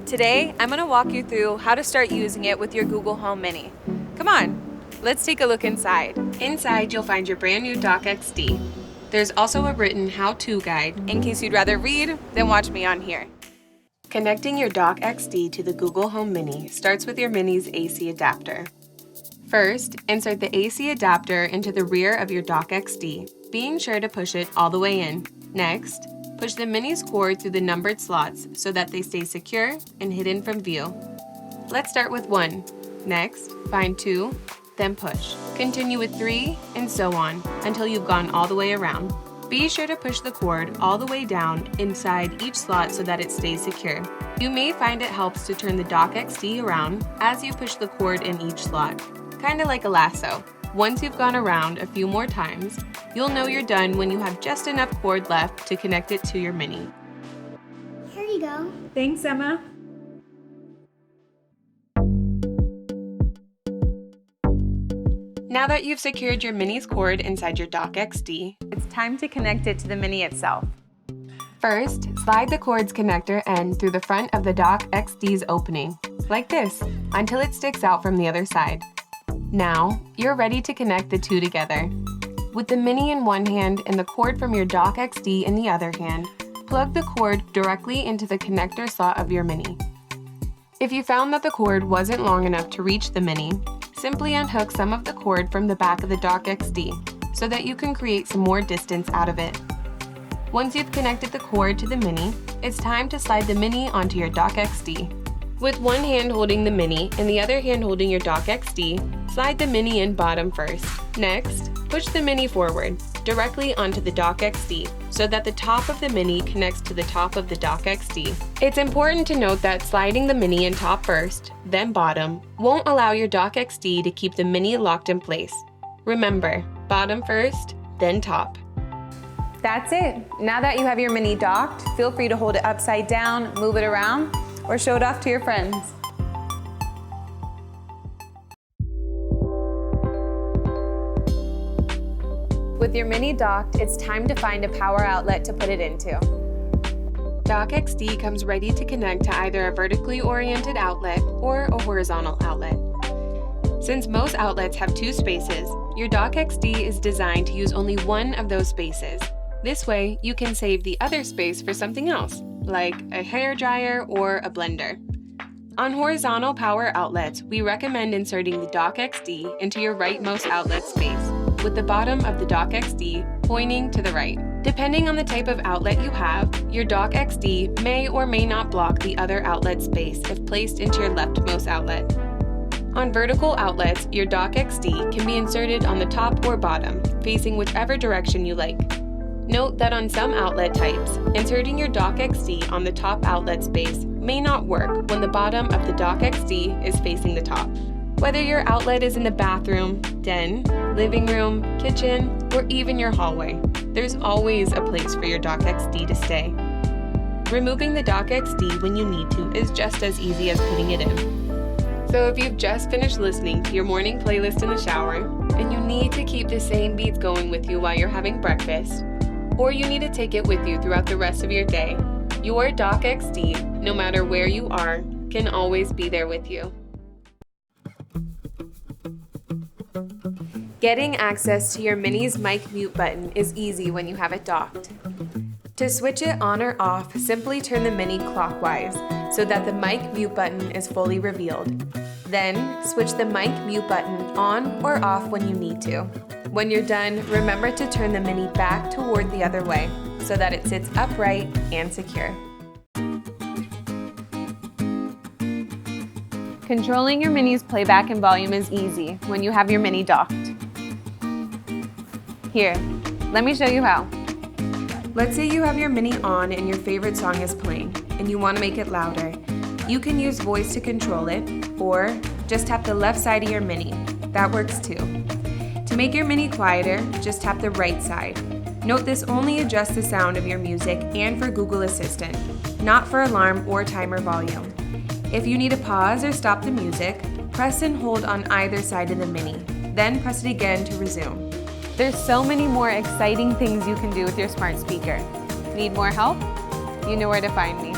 Today, I'm going to walk you through how to start using it with your Google Home Mini. Come on, let's take a look inside. Inside, you'll find your brand new doqxD. There's also a written how-to guide in case you'd rather read than watch me on here. Connecting your doqxD to the Google Home Mini starts with your Mini's AC adapter. First, insert the AC adapter into the rear of your doqxD, being sure to push it all the way in. Next, push the Mini's cord through the numbered slots so that they stay secure and hidden from view. Let's start with 1. Next, find 2, then push. Continue with 3, and so on, until you've gone all the way around. Be sure to push the cord all the way down inside each slot so that it stays secure. You may find it helps to turn the doqxD around as you push the cord in each slot, kinda like a lasso. Once you've gone around a few more times, you'll know you're done when you have just enough cord left to connect it to your Mini. Here you go. Thanks, Emma. Now that you've secured your Mini's cord inside your doqxD, It's time to connect it to the Mini itself. first, slide the cord's connector end through the front of the doqxD's opening, like this, until it sticks out from the other side. Now, you're ready to connect the two together. With the Mini in one hand and the cord from your doqxD in the other hand, plug the cord directly into the connector slot of your Mini. If you found that the cord wasn't long enough to reach the Mini, simply unhook some of the cord from the back of the doqxD so that you can create some more distance out of it. Once you've connected the cord to the Mini, it's time to slide the Mini onto your doqxD. With one hand holding the Mini and the other hand holding your doqxD, slide the Mini in bottom first. Next, push the Mini forward, directly onto the doqxD, so that the top of the Mini connects to the top of the doqxD. It's important to note that sliding the Mini in top first, then bottom, won't allow your doqxD to keep the Mini locked in place. Remember, bottom first, then top. That's it. Now that you have your Mini docked, feel free to hold it upside down, move it around, or show it off to your friends. With your Mini docked, it's time to find a power outlet to put it into. doqxD comes ready to connect to either a vertically oriented outlet or a horizontal outlet. Since most outlets have 2 spaces, your doqxD is designed to use only one of those spaces. This way, you can save the other space for something else, like a hairdryer or a blender. On horizontal power outlets, we recommend inserting the doqxD into your rightmost outlet space, with the bottom of the doqxD pointing to the right. Depending on the type of outlet you have, your doqxD may or may not block the other outlet space if placed into your leftmost outlet. On vertical outlets, your doqxD can be inserted on the top or bottom, facing whichever direction you like. Note that on some outlet types, inserting your doqxD on the top outlet space may not work when the bottom of the doqxD is facing the top. Whether your outlet is in the bathroom, den, living room, kitchen, or even your hallway, there's always a place for your doqxD to stay. Removing the doqxD when you need to is just as easy as putting it in. So if you've just finished listening to your morning playlist in the shower, and you need to keep the same beats going with you while you're having breakfast, or you need to take it with you throughout the rest of your day, your doqxD, no matter where you are, can always be there with you. Getting access to your Mini's mic mute button is easy when you have it docked. To switch it on or off, simply turn the Mini clockwise so that the mic mute button is fully revealed. Then, switch the mic mute button on or off when you need to. When you're done, remember to turn the Mini back toward the other way so that it sits upright and secure. Controlling your Mini's playback and volume is easy when you have your Mini docked. Here, let me show you how. Let's say you have your Mini on and your favorite song is playing, and you want to make it louder. You can use voice to control it, or just tap the left side of your Mini. That works too. To make your Mini quieter, just tap the right side. Note this only adjusts the sound of your music and for Google Assistant, not for alarm or timer volume. If you need to pause or stop the music, press and hold on either side of the Mini, then press it again to resume. There's so many more exciting things you can do with your smart speaker. Need more help? You know where to find me.